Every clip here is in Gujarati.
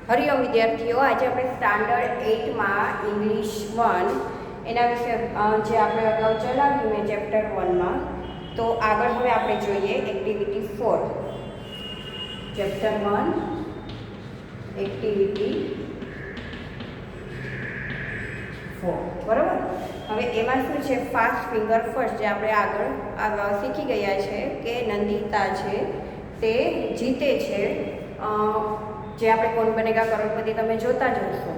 હરિયો વિદ્યાર્થીઓ, આજે આપણે સ્ટાન્ડર્ડ 8માં ઇંગ્લિશ 1 એના વિશે જે આપણે અગાઉ ચલાવ્યું મેં ચેપ્ટર 1માં, તો આગળ હવે આપણે જોઈએ એક્ટિવિટી 4. ચેપ્ટર 1 એક્ટિવિટી 4, બરાબર. હવે એમાં શું છે, ફાસ્ટ ફિંગર ફર્સ્ટ, જે આપણે આગળ શીખી ગયા છે કે નંદિતા છે તે જીતે છે, જે આપણે કોણ બનેગા કરોડપતિ તમે જોતા જ હશો.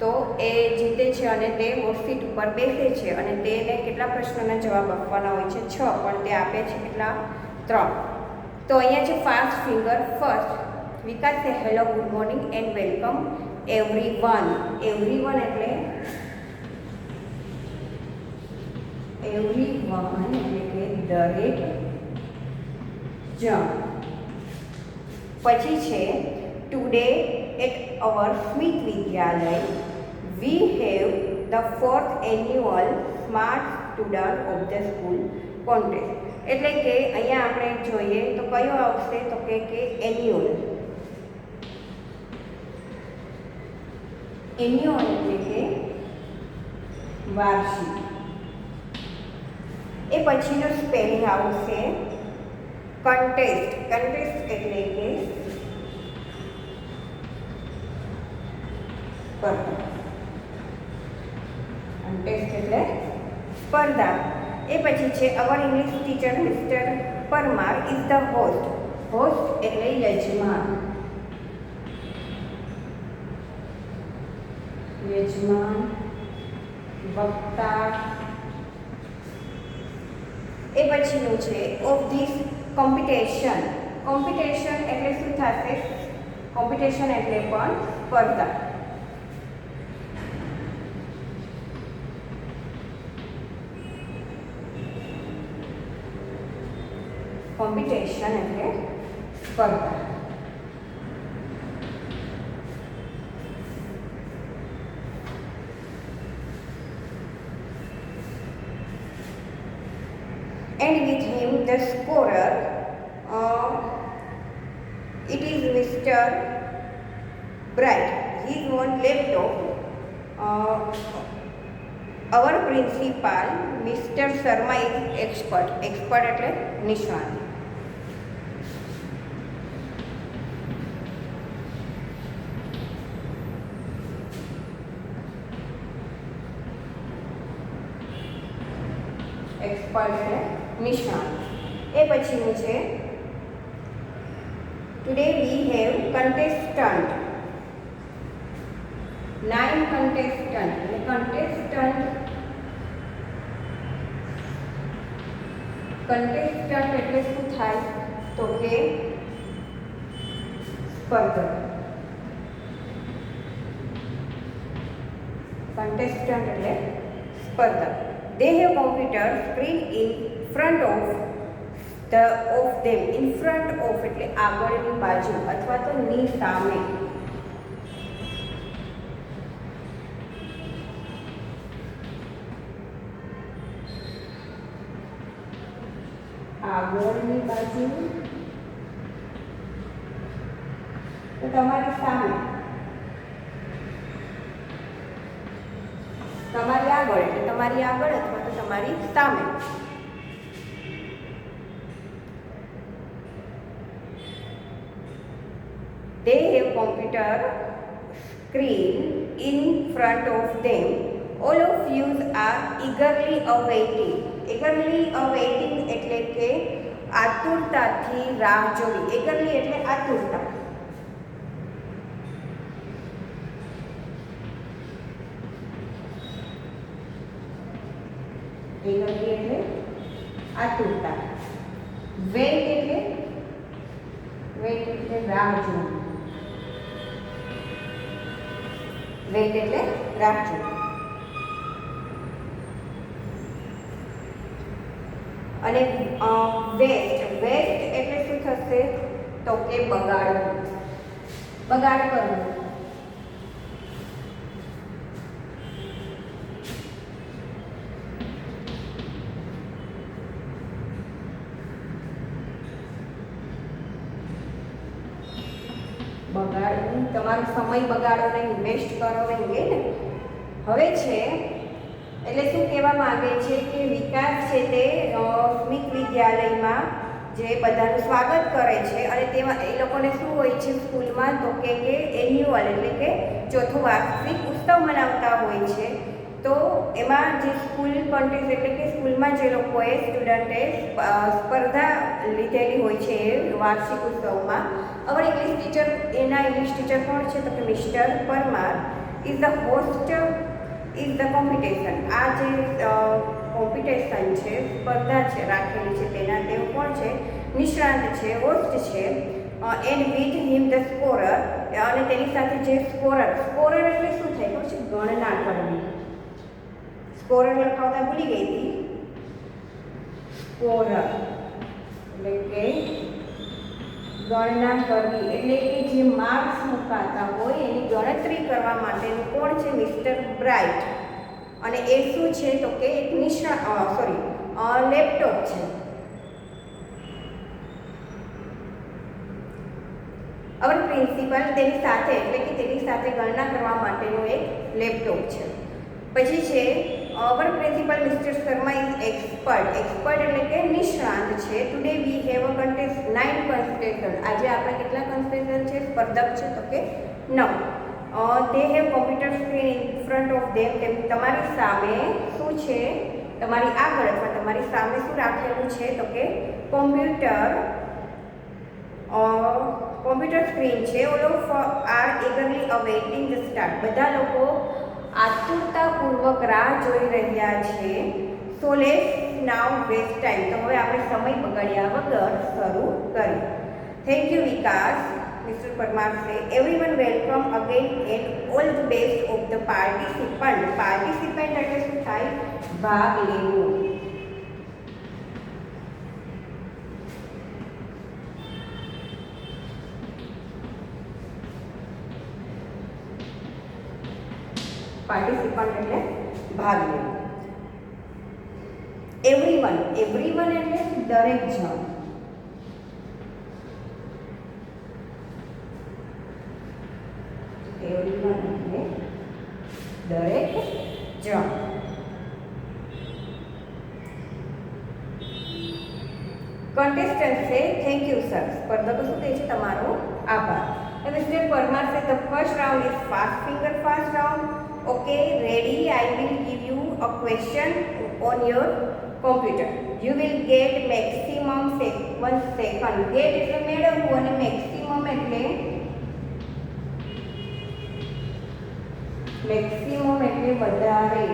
તો એ જીતે છે અને તે હોટ સીટ ઉપર બેસે છે અને તેને કેટલા પ્રશ્નોના જવાબ આપવાના હોય છે? 6, પણ તે આપે છે કેટલા? 3. તો અહીંયા છે ફાસ્ટ ફિંગર ફર્સ્ટ. વિકાસ છે hello, good morning and welcome everyone. Everyone એટલે કે દરેક જણ. પછી છે today at our Smit Vidyalaya we have the 4th annual smart student of the school contest. એટલે કે અહીંયા આપણે જોઈએ તો કયો આવશે? તો કે એન્યુઅલ. એન્યુઅલ એટલે કે વાર્ષિક. એ પછીનો સ્પેલિંગ આવશે કન્ટેસ્ટ. કન્ટેસ્ટ એટલે કે સ્પર્ધા. કન્ટેસ્ટ એટલે સ્પર્ધા. એ પછી છે our English teacher mister Parmar is the host. Host એટલે યજમાન. યજમાન, વક્તા. એ પછીનું છે ઓફ ધીસ કોમ્પિટિશન. કોમ્પિટિશન એટલે શું થશે? કોમ્પિટિશન એટલે પણ સ્પર્ધા. કોમ્પિટિશન એટલે સ્પર્ધા. And with him the scorer, it is Mr. Bright. His own laptop. Our principal, Mr. Sharma, is expert. Expert એટલે નિષ્ણાત. એક્સપર્ટ એટલે નિષ્ણાત. એ પછીનું છે today we have contestant. 9 contestant. એટલે કન્ટેસ્ટન્ટ એટલે શું થાય? તો કે સ્પર્ધક. કન્ટેસ્ટન્ટ એટલે સ્પર્ધક. They have computer screen in front of them. In front of એટલે આગળની બાજુ અથવા તો ની સામે. આગળની બાજુ તો તમારી સામે. તમારી આગળ એટલે તમારી આગળ અથવા તો તમારી સામે. They have computer screen in front of them. All of you are eagerly awaiting. Eagerly awaiting એટલે કે આતુરતાથી રાહ જોવી. eagerly એટલે આતુરતા. eagerly એટલે આતુરતા. wait એટલે રાહ જોવી. wait એટલે રાહ જોવી. અને વેસ્ટ એટલે શું થશે? તો કે બગાડવું. બગાડ કરવું. તમારો સમય બગાડો નહીં, વેસ્ટ કરો નહીં કે ને. હવે છે એટલે શું કહેવા માંગે છે કે વિકાસ છે તે સ્મિત વિદ્યાલયમાં જે બધાનું સ્વાગત કરે છે અને તેમાં એ લોકોને શું હોય છે સ્કૂલમાં તો કે એન્યુઅલ એટલે કે ચોથો વાર્ષિક ઉત્સવ મનાવતા હોય છે. તો એમાં જે સ્કૂલ કોન્ટેસ્ટ એટલે કે સ્કૂલમાં જે લોકોએ સ્ટુડન્ટે સ્પર્ધા લીધેલી હોય છે એ વાર્ષિક ઉત્સવમાં. અવર ઇંગ્લિશ ટીચર, એના ઇંગ્લિશ ટીચર કોણ છે તો કે mister Parmar is the host is the competition. આ જે કોમ્પિટિશન છે, સ્પર્ધા છે રાખેલી છે તેના તેઓ કોણ છે, નિષ્ણાંત છે, હોસ્ટ છે. And with him the scorer, અને તેની સાથે જે સ્કોરર એટલે શું થાય ખબર છે, ગણના કરવી. સ્કોરર લખાવતા ભૂલી ગઈ હતી. સ્કોરર એટલે કે ગણના કરવી, એટલે કે જે માર્ક્સ મુકાતા હોય એની ગણતરી કરવા માટેનું કોણ છે, મિસ્ટર બ્રાઇટ. અને એ શું છે તો કે એક લેપટોપ છે. અવર પ્રિન્સિપલ તેની સાથે એટલે કે તેની સાથે ગણના કરવા માટેનું એક લેપટોપ છે. પછી છે our principal mister Sharma is expert એટલે કે નિષ્ણાંત છે. Today we have a contest 9 contestant. આજે આપણે કેટલા કન્ટેસ્ટન્ટ છે, સ્પર્ધક છે તો કે 9. They have computer screen in front of them. તમારી સામે શું છે, તમારી આગળ અથવા તમારી સામે શું રાખેલું છે તો કે કોમ્પ્યુટર સ્ક્રીન છે. All of are eagerly awaiting the start. બધા લોકો આતુરતાપૂર્વક રાહ જોઈ રહ્યા છે. So let's now waste time. તો હવે આપણે સમય બગાડ્યા વગર શરૂ કરીએ. Thank you Vikas, mister Parmar say. Everyone welcome again and all the best of the participant. Participant એટલે શું થાય, ભાગ લેવો. પાર્ટિસિપન્ટ એટલે ભાગ લેવો. એવરીવન એટલે દરેક જણ. એવરીવન એટલે દરેક જણ. કન્ટેસ્ટન્ટ છે થેન્ક યુ સર. સ્પર્ધકો શું કહે છે, તમારો આભાર. મિસ્ટર પરમાર સે the first round is fast finger fast round. Okay, ready? I will give you a question on your computer. You will get maximum 1 second. Get એટલે મેળવવું અને maximum એટલે વધારે,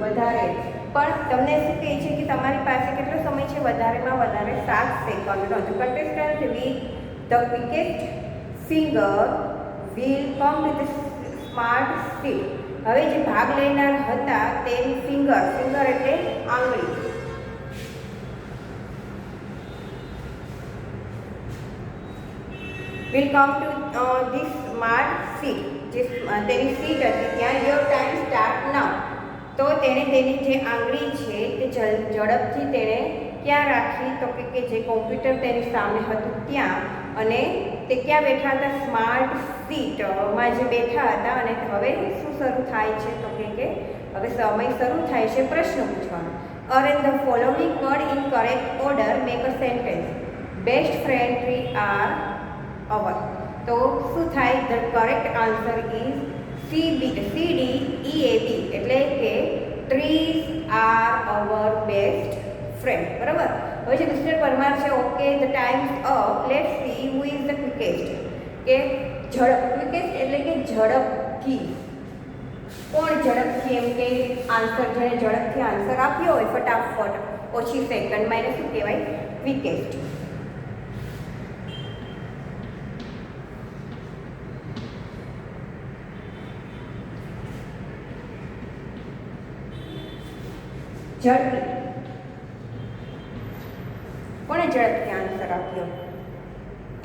વધારે. પણ તમને શું કહે છે કે તમારી પાસે કેટલો સમય છે, વધારેમાં વધારે 7 સેકન્ડનો. The contestant with the quickest finger will come to the smart stick. હવે જે ભાગ લેનાર હતા તેની ફિંગર એટલે આંગળી, will come to this smart seat. જે તેની સીટ હતી ત્યાં યોર ટાઈમ સ્ટાર્ટ નાઉ. તો તેણે તેની જે આંગળી છે તે ઝડપથી તેણે ક્યાં રાખી તો કે જે કોમ્પ્યુટર તેની સામે હતું ત્યાં. અને તે ક્યાં બેઠા હતા, સ્માર્ટ સીટમાં જે બેઠા હતા. અને હવે શું શરૂ થાય છે તો કે હવે સમય શરૂ થાય છે પ્રશ્ન પૂછવાનો. Arrange the following word in correct order, make a sentence. Best friend tree are our. તો શું થાય, the correct answer is CDEAB એટલે કે trees are our best friend. બરાબર. હવે જે મિસ્ટર પરમાર છે, okay the time's up. Let's see who is the quickest. કે ક્વિકેસ્ટ એટલે કે ઝડપથી. કોણ ઝડપથી, એમ કે આન્સર જેને ઝડપથી આન્સર આપ્યો હોય ફટાફટ ઓછી સેકન્ડમાં એને શું કહેવાય, ક્વિકેસ્ટ. ઝડપી. કોણે ઝડપથી આન્સર આપ્યો?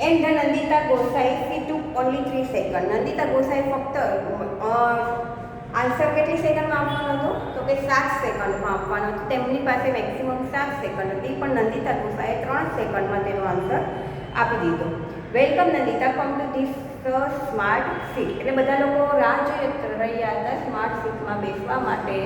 And the Nandita Gosai C took only 3 second. Nandita Gosai ફક્ત આન્સર કેટલી સેકન્ડમાં આપવાનો હતો તો કે 7 સેકન્ડમાં આપવાનો હતો. તેમની પાસે મેક્સિમમ 7 સેકન્ડ હતી, પણ નંદિતા ગોસાઈએ 3 સેકન્ડમાં તેનો આન્સર આપી દીધો. Welcome Nandita, come to this smart seat. એટલે બધા લોકો રાહ જોઈ રહ્યા હતા સ્માર્ટ સીટમાં બેસવા માટે,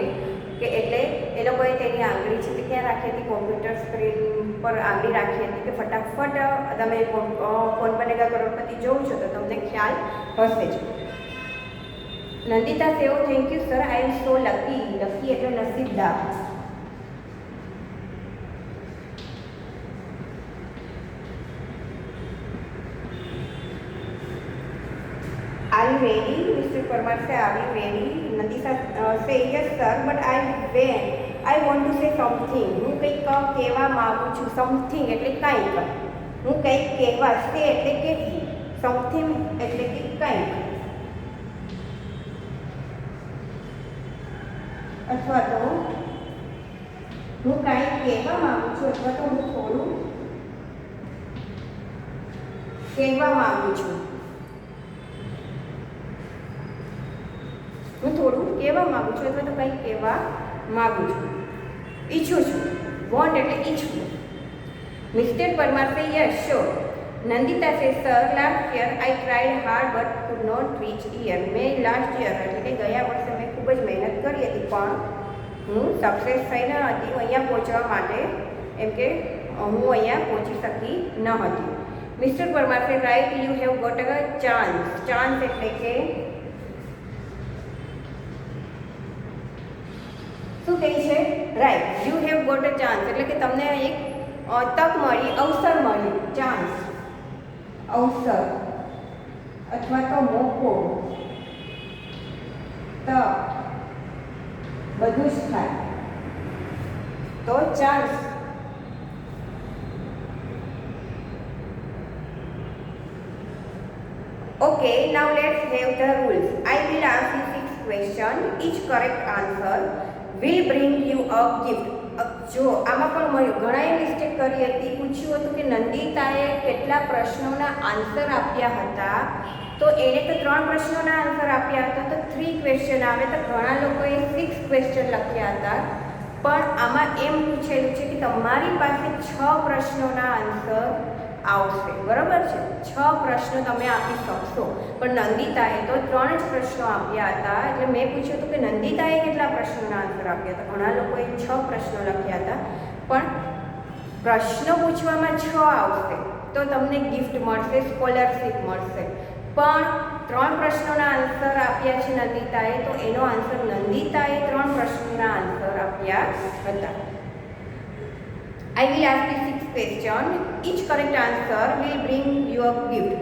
કે એટલે એ લોકોએ તેની આંગળી છે તે ક્યાં રાખી હતી, કોમ્પ્યુટર સ્ક્રીન પર આંગળી રાખી હતી કે ફટાફટ તમે કોન બનેગા કરોડપતિ જોઉં છો તો તમને ખ્યાલ હશે જ. નંદિતા સેવો thank you sir, I am so lucky. Lucky એટલે નસીબદાર. Are you ready? Mr. Parmar say, are you ready? Nandita say, yes sir, but I want to say something. હું કંઈક કહેવા માગું છું. સમથિંગ એટલે કંઈક. હું કંઈક કહેવા, સે એટલે કહેવું, સમથિંગ એટલે કે કંઈક, અથવા તો હું કંઈક કહેવા માગું છું, અથવા તો હું થોડું કહેવા માગું છું. હું થોડું કહેવા માગું છું અથવા તો કંઈક કહેવા માગું છું. ઈચ્છું છું. વોન્ટ એટલે ઈચ્છવું. Mister Parmar say yes sure. Nandita say sir last year I tried hard but could not reach year. મેં લાસ્ટ યર એટલે કે ગયા વર્ષે મેં ખૂબ જ મહેનત કરી હતી પણ હું સક્સેસ થઈ ન હતી. હું અહીંયા પહોંચવા માટે એમ કે હું અહીંયા પહોંચી શકી ન હતી. Mister Parmar say right you have got a chance. Chance એટલે કે શું કહે છે? Right. You have got a chance એટલે કે તમને એક તક મળી, અવસર મળ્યું. ચાન્સ અવસર અથવા તો મોકો, તક, બધું જ થાય તો chance. Okay, now let's have the rules. I will ask you 6 questions. Each correct answer will bring you a gift. જો આમાં પણ મળ્યું, ઘણાએ મિસ્ટેક કરી હતી. પૂછ્યું હતું કે નંદિતાએ કેટલા પ્રશ્નોના આન્સર આપ્યા હતા, તો એને તો 3 પ્રશ્નોના આન્સર આપ્યા હતા તો 3 ક્વેશ્ચન આવે, તો ઘણા લોકોએ 6 ક્વેશ્ચન લખ્યા હતા. પણ આમાં એમ પૂછેલું છે કે તમારી પાસે 6 પ્રશ્નોના આન્સર આવશે. બરાબર છે? 6 પ્રશ્નો તમે આપી શકશો. પણ નંદિતાએ તો 3 જ પ્રશ્નો આપ્યા હતા. એટલે મેં પૂછ્યું હતું કે નંદિતાએ કેટલા પ્રશ્નોના આન્સર આપ્યા હતા. ઘણા લોકોએ 6 પ્રશ્નો લખ્યા હતા. પણ પ્રશ્નો પૂછવામાં 6 આવશે તો તમને ગિફ્ટ મળશે, સ્કોલરશિપ મળશે. પણ 3 પ્રશ્નોના આન્સર આપ્યા છે નંદિતાએ, તો એનો આન્સર નંદિતાએ 3 પ્રશ્નોના આન્સર આપ્યા હતા. I will ask you 6 questions. Each correct answer will bring you a gift.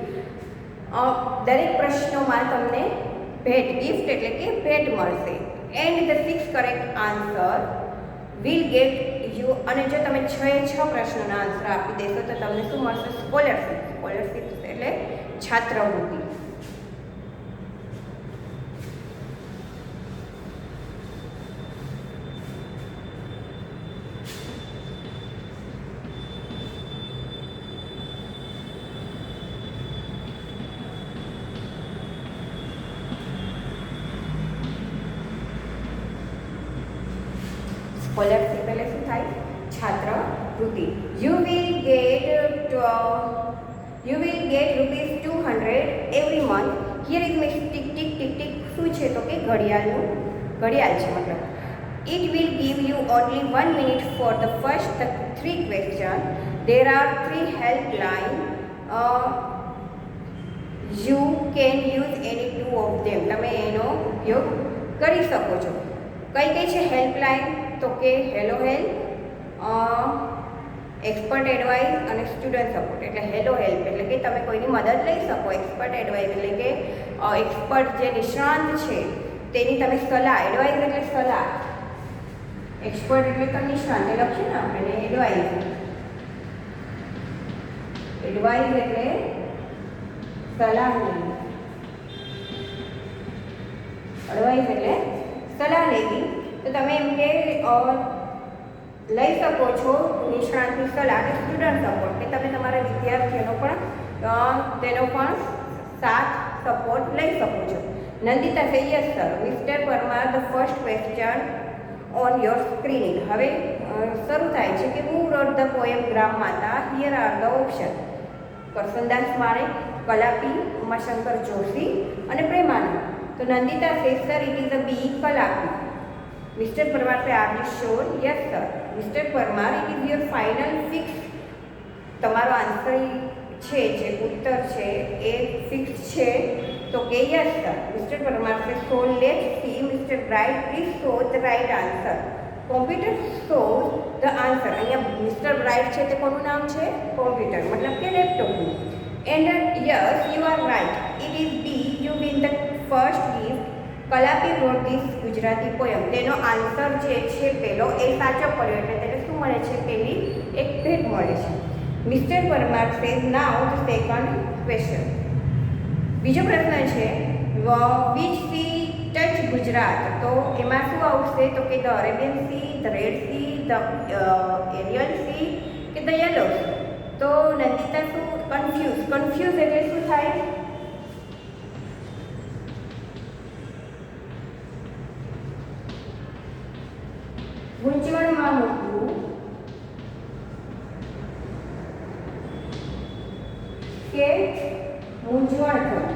દરેક પ્રશ્નોમાં તમને ભેટ, ગિફ્ટ એટલે કે ભેટ મળશે. And the 6 correct answer will get you. અને જો તમે 6 પ્રશ્નોના આન્સર આપી દેશો તો તમને શું મળશે? સ્કોલરશિપ. સ્કોલરશિપ એટલે છાત્રવૃત્તિ. સ્કોલરશિપ એટલે શું થાય? છાત્રવૃત્તિ. You will get rupees 200 every month. Here is my tick tick tick tick. શું છે તો કે ઘડિયાળ છે મતલબ. It will give you only 1 minute for the first 3 questions. There are 3 helpline. You can use any 2 of them. તમે એનો ઉપયોગ કરી શકો છો. કઈ છે હેલ્પલાઇન? તો કે હેલો હેલ્પ, એક્સપર્ટ એડવાઇસ અને સ્ટુડન્ટ સપોર્ટ. એટલે હેલો હેલ્પ એટલે કે તમે કોઈની મદદ લઈ શકો. એક્સપર્ટ એડવાઇસ એટલે કે એક્સપર્ટ જે નિષ્ણાંત છે તેની તમે સલાહ. એડવાઇસ એટલે સલાહ, એક્સપર્ટ એટલે તો નિષ્ણાંત. એ લખીએ ને આપણે એડવાઇસ. એડવાઇસ એટલે સલાહ લેવી. એડવાઇસ એટલે સલાહ લેવી. તો તમે એમ કે લઈ શકો છો નિષ્ણાતની સલાહ. અને સ્ટુડન્ટ સપોર્ટ કે તમે તમારા વિદ્યાર્થીઓનો પણ તેનો પણ સાથ સપોર્ટ લઈ શકો છો. Nandita say yes sir. Mister Parmar the first question on your screening. હવે શરૂ થાય છે કે હુ રોટ the poem Gram Mata. Here are the option. Karsandas Manek, Kalapi, Umashankar Joshi અને પ્રેમાનંદ. તો Nandita says sir it is a B Kalapi. Mister Parmar say are you sure? Yes sir. Mister Parmar it is your final fix? તમારો આન્સર છે જે ઉત્તર છે એ ફિક્સ છે? તો કે yes sir. Mister Parmar say so let's see mister Bright please show the right answer. Computer shows the answer. અહીંયા મિસ્ટર બ્રાઇટ છે તે કોનું નામ છે? કોમ્પ્યુટર, મતલબ કે લેપટોપનું. And yes you are right, it is B, you win the first gift. Kalapi wrote this Gujarati poem. તેનો આન્સર જે છે પેલો એ સાચો પડ્યો એટલે તેને શું મળે છે? પેલી એક ભેટ મળે છે. Mister Parmar says now the second question. બીજો પ્રશ્ન છે વિચ સી ટચ ગુજરાત. તો એમાં શું આવશે? તો કે the Arabian C, the red sea, the Aral sea કે ધ યલો સી. તો નંદિતા શું કન્ફ્યુઝ એટલે શું થાય? મૂંઝવણમાં મૂકવું કે મૂંઝવણ થવું.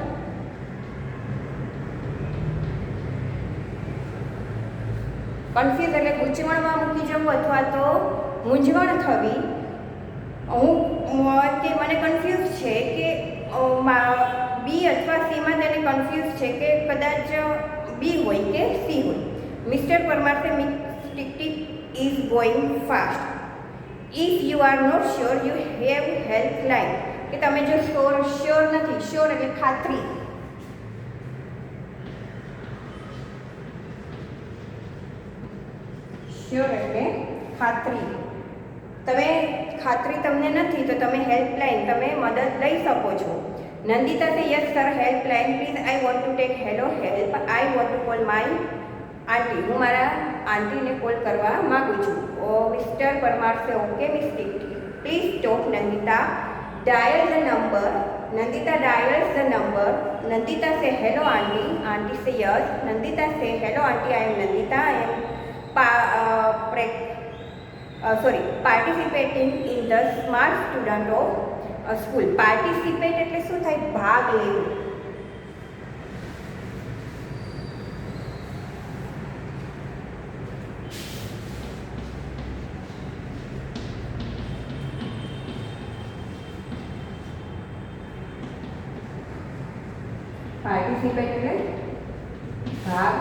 કન્ફ્યુઝ એટલે ગૂંચવણમાં મૂકી જવું અથવા તો મૂંઝવણ થવી. તે મને કન્ફ્યુઝ છે કે બી અથવા સીમાં તેને કન્ફ્યુઝ છે કે કદાચ બી હોય કે સી હોય. Mister Parmar say tick tick is going fast. If you are not sure you have helpline. કે તમે જો શ્યોર નથી, શ્યોર એટલે ખાતરી. શ્યોર એટલે ખાતરી. તમે ખાતરી તમને નથી તો તમે હેલ્પલાઇન, તમે મદદ લઈ શકો છો. Nandita say yes sir helpline please, I want to take hello help, I want to call my aunty. હું મારા આંટીને કોલ કરવા માગું છું. Mister Parmar say okay mistake please stop Nandita, dial the number. Nandita dials the number. Nandita say hello aunty, aunty say yes. Nandita say hello aunty, I am Nandita, I am participating in the smart student of school. Participate એટલે શું થાય? ભાગ લેવું. પાર્ટિસિપેટ એટલે ભાગ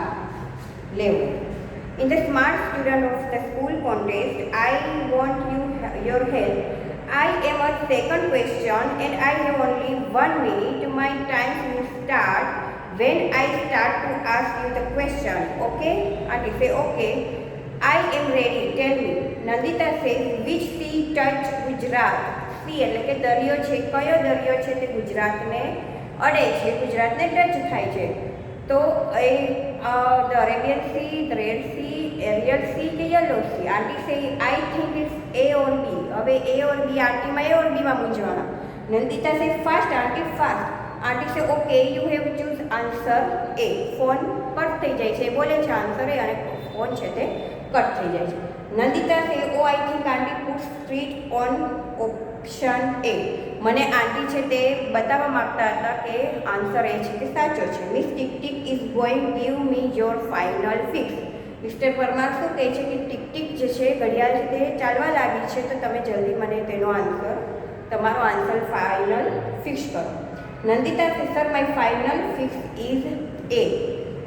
લેવું. In the smart student of the school contest, I want your help. I am a second question and I have only 1 minute. My time will start when I start to ask you the question. Okay? Auntie say okay. I am ready. Tell me. Nandita says which sea touch Gujarat? Sea એટલે કે દરિયો છે. કયો દરિયો છે તે ગુજરાતને અડે છે, ગુજરાતને ટચ થાય છે? તો A the Arabian C, the Red Sea, Aral Sea के येलो सी. आंटी से आई थिंक इट्स ए और बी. હવે ए और बी आंटी में ए और बी में મૂંઝવણ. નંદિતા से फास्ट आंटी फास्ट. आंटी से okay you have choose answer A. Phone cut થઈ જાય છે, બોલે છે આન્સર એ અને ફોન છે તે કટ થઈ જાય છે. Nandita say oh I think aunty put street on option A. મને આંટી છે તે બતાવવા માગતા હતા કે આન્સર એ છે કે સાચો છે. Miss tick tick is going give me your final fix. Mister Parmar શું કહે છે કે ટિક ટિક જે છે ઘડિયાળ છે તે ચાલવા લાગી છે તો તમે જલ્દી મને તેનો આન્સર, તમારો આન્સર ફાઇનલ ફિક્સ કરો. Nandita say sir my final fix is A.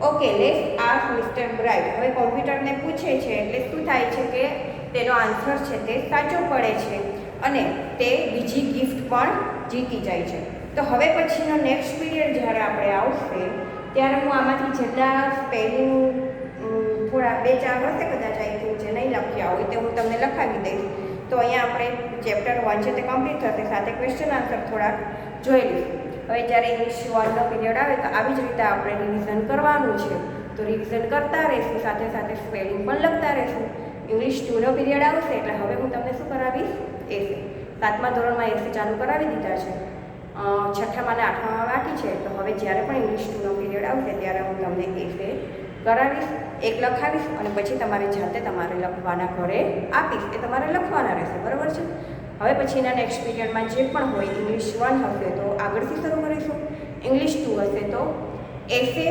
Okay let's ask mister bright. હવે કોમ્પ્યુટરને પૂછે છે એટલે શું થાય છે કે તેનો આન્સર છે તે સાચો પડે છે અને તે બીજી ગિફ્ટ પણ જીતી જાય છે. તો હવે પછીનો નેક્સ્ટ પીરિયડ જ્યારે આપણે આવશે ત્યારે હું આમાંથી જેટલા સ્પેલિંગ થોડા 2-4 હશે કદાચ આઈ થિંક જે નહીં લખ્યા હોય તે હું તમને લખાવી દઈશ. તો અહીંયા આપણે ચેપ્ટર 1 છે તે કમ્પ્લીટ થશે, સાથે ક્વેશ્ચન આન્સર થોડાક જોઈ લઈશું. હવે જ્યારે ઇંગ્લિશ 1નો પીરિયડ આવે તો આવી જ રીતે આપણે રિવિઝન કરવાનું છે. તો રિવિઝન કરતા રહીશું, સાથે સાથે સ્પેલિંગ પણ લખતા રહીશું. ઇંગ્લિશ 2નો પીરિયડ આવશે એટલે હવે હું તમને શું કરાવીશ? એસે. 7મા ધોરણમાં એસે ચાલુ કરાવી દીધા છે, 6મા અને 8મામાં બાકી છે. તો હવે જ્યારે પણ ઇંગ્લિશ 2નો પીરિયડ આવશે ત્યારે હું તમને એસે કરાવીશ, એક લખાવીશ અને પછી તમારે જાતે તમારે લખવાના ઘરે આપીશ. એ તમારે લખવાના રહેશે, બરાબર છે? હવે પછીના નેક્સ્ટ પીરિયડમાં જે પણ હોય ઇંગ્લિશ 1 હશે તો આગળથી શરૂ કરીશું, ઇંગ્લિશ 2 હશે તો એસે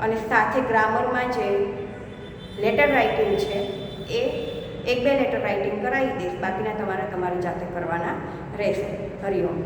અને સાથે ગ્રામરમાં જે લેટર રાઇટિંગ છે એ 1-2 લેટર રાઇટિંગ કરાવી દઈશ, બાકીના તમારે જાતે કરવાના રહેશે. હરિઓમ.